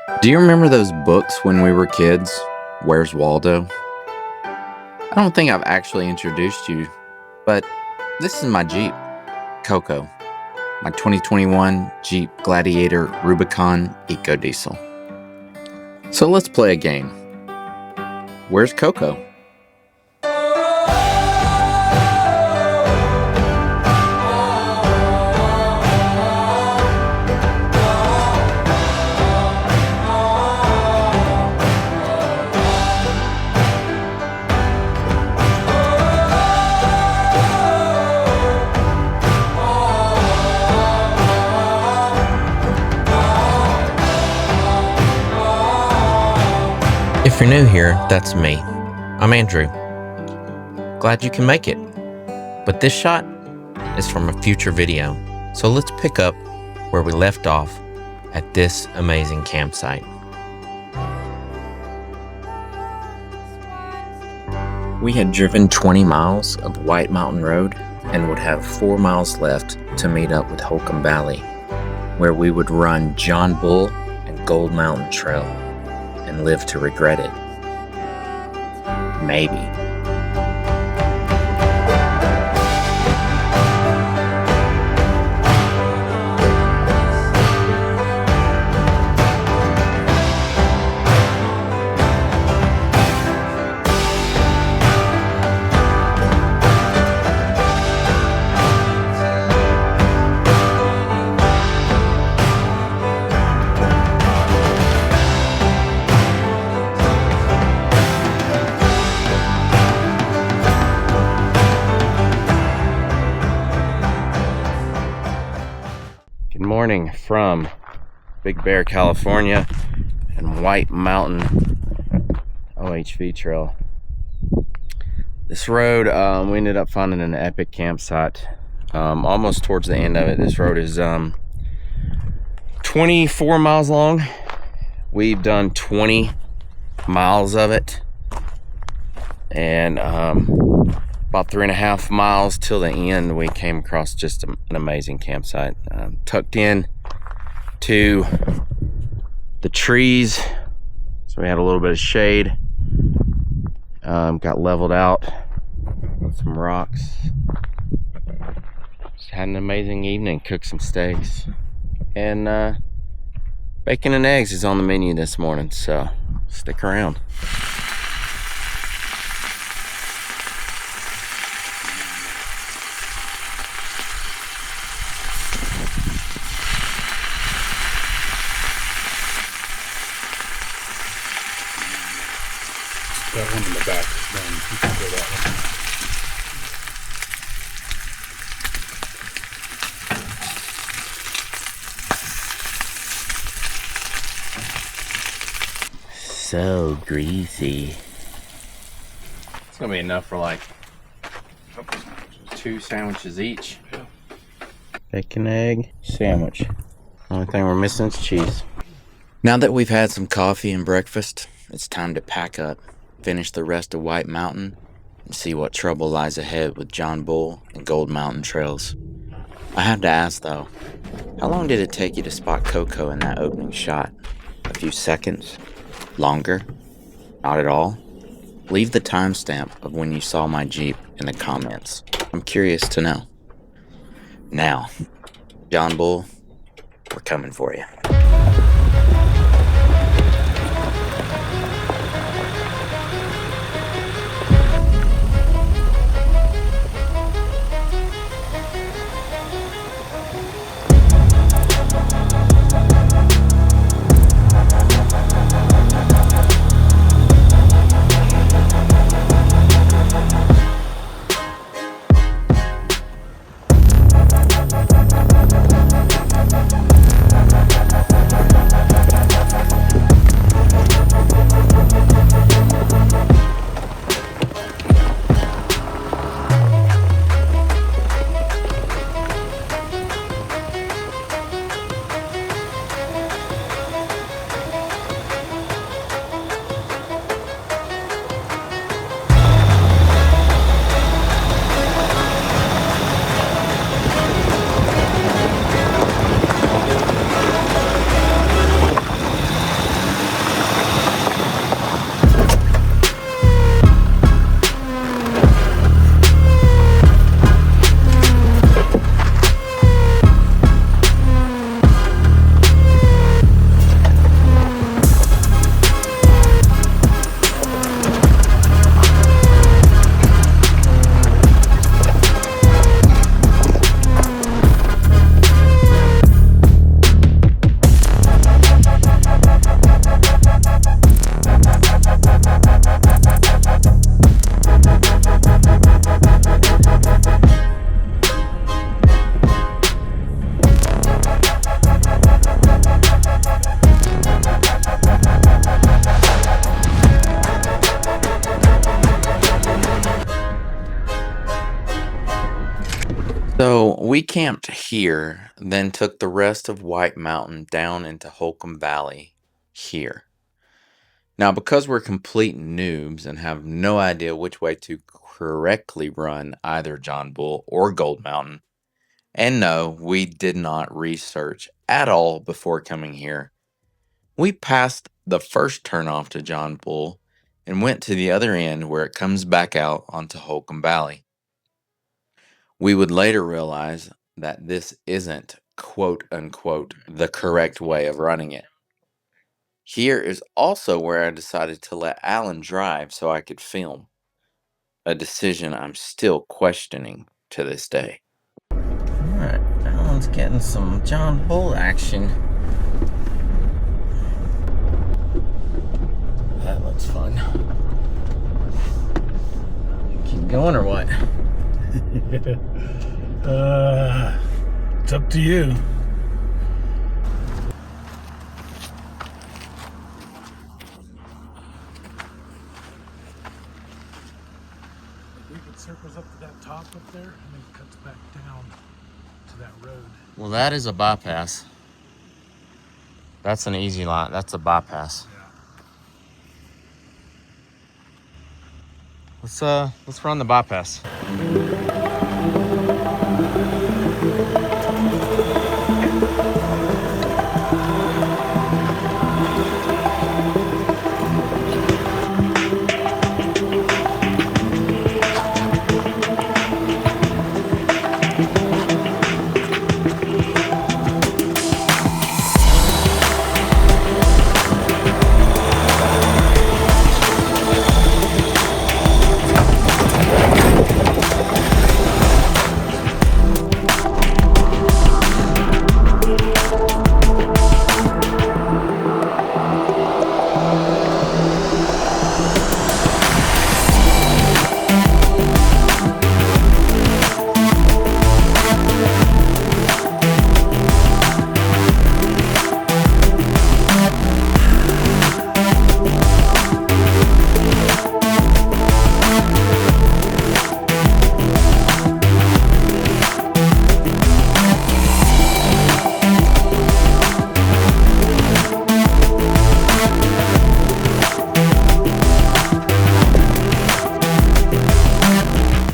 Do you remember those books when we were kids? Where's Waldo? I don't think I've actually introduced you, but this is my Jeep, Coco, my 2021 Jeep Gladiator Rubicon Eco Diesel. So let's play a game. Where's Coco? If you're new here, that's me. I'm Andrew. Glad you can make it. But this shot is from a future video, so let's pick up where we left off at this amazing campsite. We had driven 20 miles of White Mountain Road and would have 4 miles left to meet up with Holcomb Valley, where we would run John Bull and Gold Mountain Trail and live to regret it. Maybe. Good morning from Big Bear, California and White Mountain OHV Trail. This road, we ended up finding an epic campsite almost towards the end of it. This road is 24 miles long. We've done 20 miles of it, and about 3.5 miles till the end, we came across just an amazing campsite, tucked in to the trees, so we had a little bit of shade. Got leveled out with some rocks. Just had an amazing evening. Cooked some steaks, and bacon and eggs is on the menu this morning, so stick around. That one in the back is done. You can go that one. So greasy. It's gonna be enough for like 2 sandwiches each. Bacon, egg, sandwich. Only thing we're missing is cheese. Now that we've had some coffee and breakfast, it's time to pack up, finish the rest of White Mountain, and see what trouble lies ahead with John Bull and Gold Mountain trails. I have to ask though, how long did it take you to spot Coco in that opening shot? A few seconds? Longer? Not at all? Leave the timestamp of when you saw my Jeep in the comments. I'm curious to know. Now, John Bull, we're coming for you. So we camped here, then took the rest of White Mountain down into Holcomb Valley here. Now, because we're complete noobs and have no idea which way to correctly run either John Bull or Gold Mountain, and no, we did not research at all before coming here, we passed the first turnoff to John Bull and went to the other end where it comes back out onto Holcomb Valley. We would later realize that this isn't quote unquote the correct way of running it. Here is also where I decided to let Alan drive so I could film, a decision I'm still questioning to this day. Alright, Alan's getting some John Bull action. That looks fun. Keep going or what? It's up to you. I think it circles up to that top up there and then cuts back down to that road. Well, that is a bypass. That's an easy line. That's a bypass. Yeah. Let's run the bypass.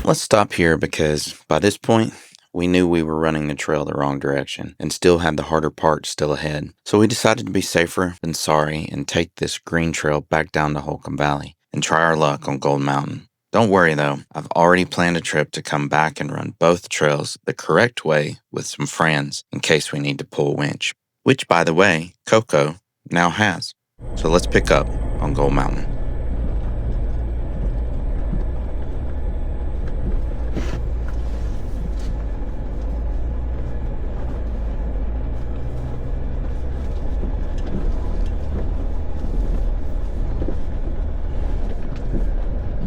Let's stop here because by this point, we knew we were running the trail the wrong direction and still had the harder part still ahead. So we decided to be safer than sorry and take this green trail back down to Holcomb Valley and try our luck on Gold Mountain. Don't worry though, I've already planned a trip to come back and run both trails the correct way with some friends in case we need to pull a winch, which by the way, Coco now has. So let's pick up on Gold Mountain.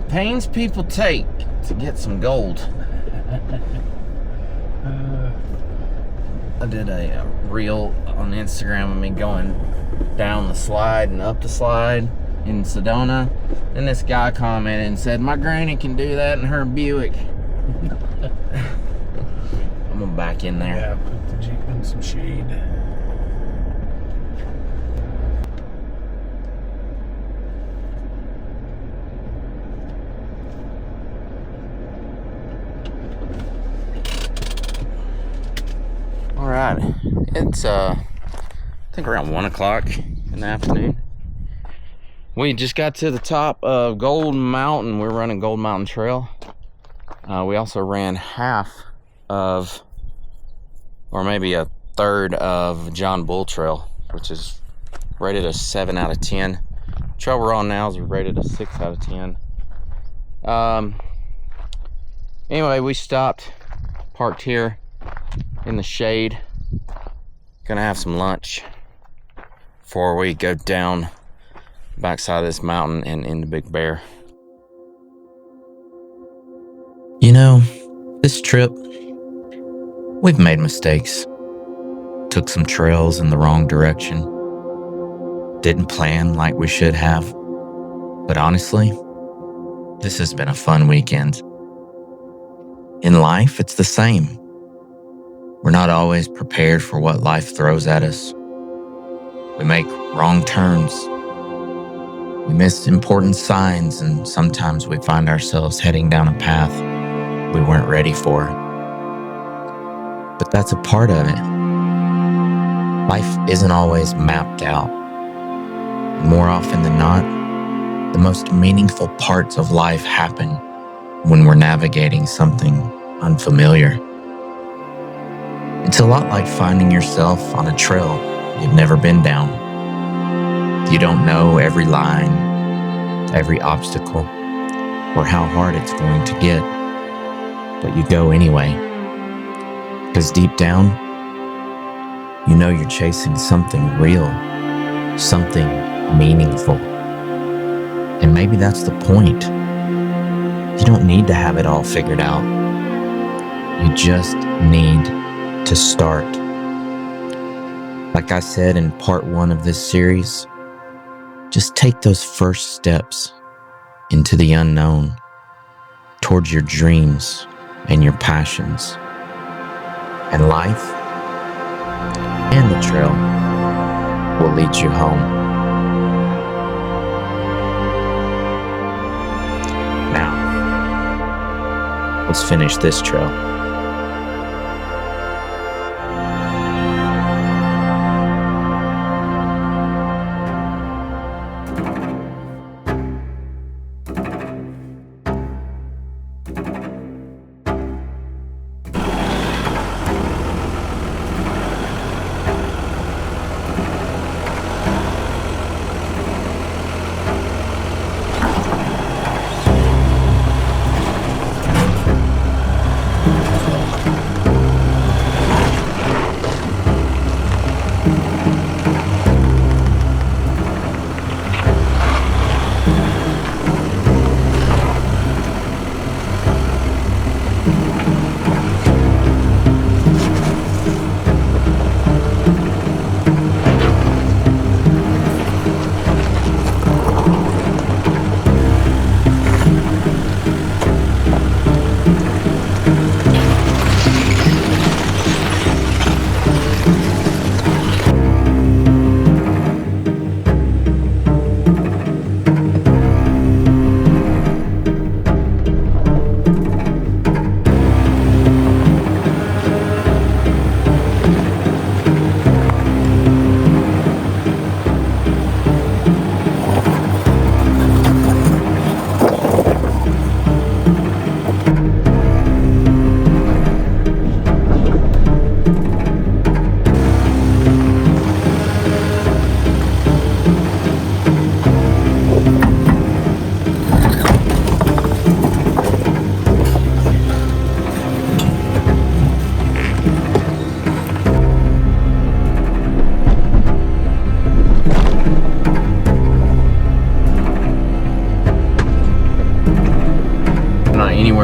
Pains people take to get some gold. I did a reel on Instagram of me going down the slide and up the slide in Sedona, and this guy commented and said, "My granny can do that in her Buick." I'm gonna back in there. Yeah, put the Jeep in some shade. All right, it's I think around 1 o'clock in the afternoon. We just got to the top of Gold Mountain. We're running Gold Mountain Trail. We also ran half of, or maybe a third of John Bull Trail, which is rated a 7 out of 10. Trail we're on now is rated a 6 out of 10. Anyway, we stopped, parked here in the shade. Gonna have some lunch before we go down the backside of this mountain and into Big Bear. You know, this trip, we've made mistakes. Took some trails in the wrong direction. Didn't plan like we should have. But honestly, this has been a fun weekend. In life, it's the same. We're not always prepared for what life throws at us. We make wrong turns. We miss important signs, and sometimes we find ourselves heading down a path we weren't ready for. But that's a part of it. Life isn't always mapped out. And more often than not, the most meaningful parts of life happen when we're navigating something unfamiliar. It's a lot like finding yourself on a trail you've never been down. You don't know every line, every obstacle, or how hard it's going to get, but you go anyway. Because deep down, you know you're chasing something real, something meaningful. And maybe that's the point. You don't need to have it all figured out. You just need to start. Like I said in part 1 of this series, just take those first steps into the unknown, towards your dreams and your passions. And life and the trail will lead you home. Now, let's finish this trail.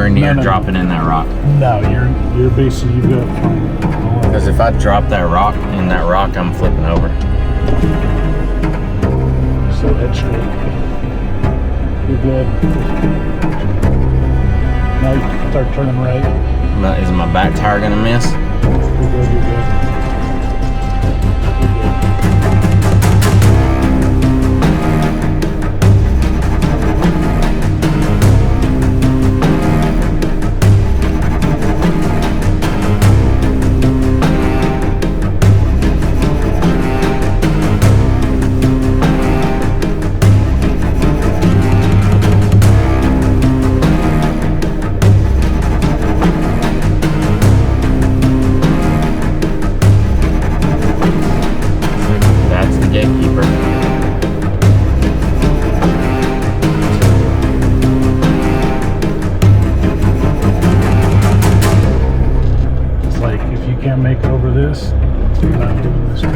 Near dropping in that rock. No, you're basically, you've got to find it. Because if I drop that rock in that rock, I'm flipping over. So head straight. You're good. Now you can start turning right. Is my back tire gonna miss? You're good, you're good. You're not doing this trail.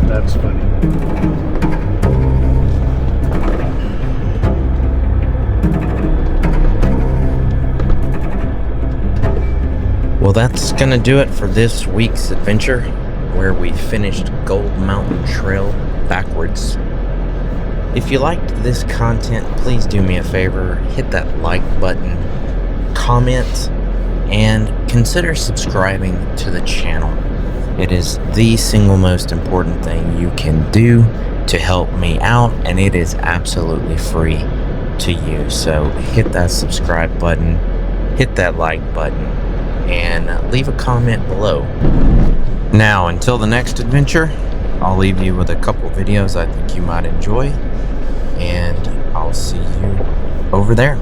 That's funny. Well, that's gonna do it for this week's adventure, where we finished Gold Mountain Trail backwards. If you liked this content, please do me a favor, hit that like button, comment, and consider subscribing to the channel. It is the single most important thing you can do to help me out, and it is absolutely free to use. So hit that subscribe button, hit that like button, and leave a comment below. Now, until the next adventure, I'll leave you with a couple videos I think you might enjoy, and I'll see you over there.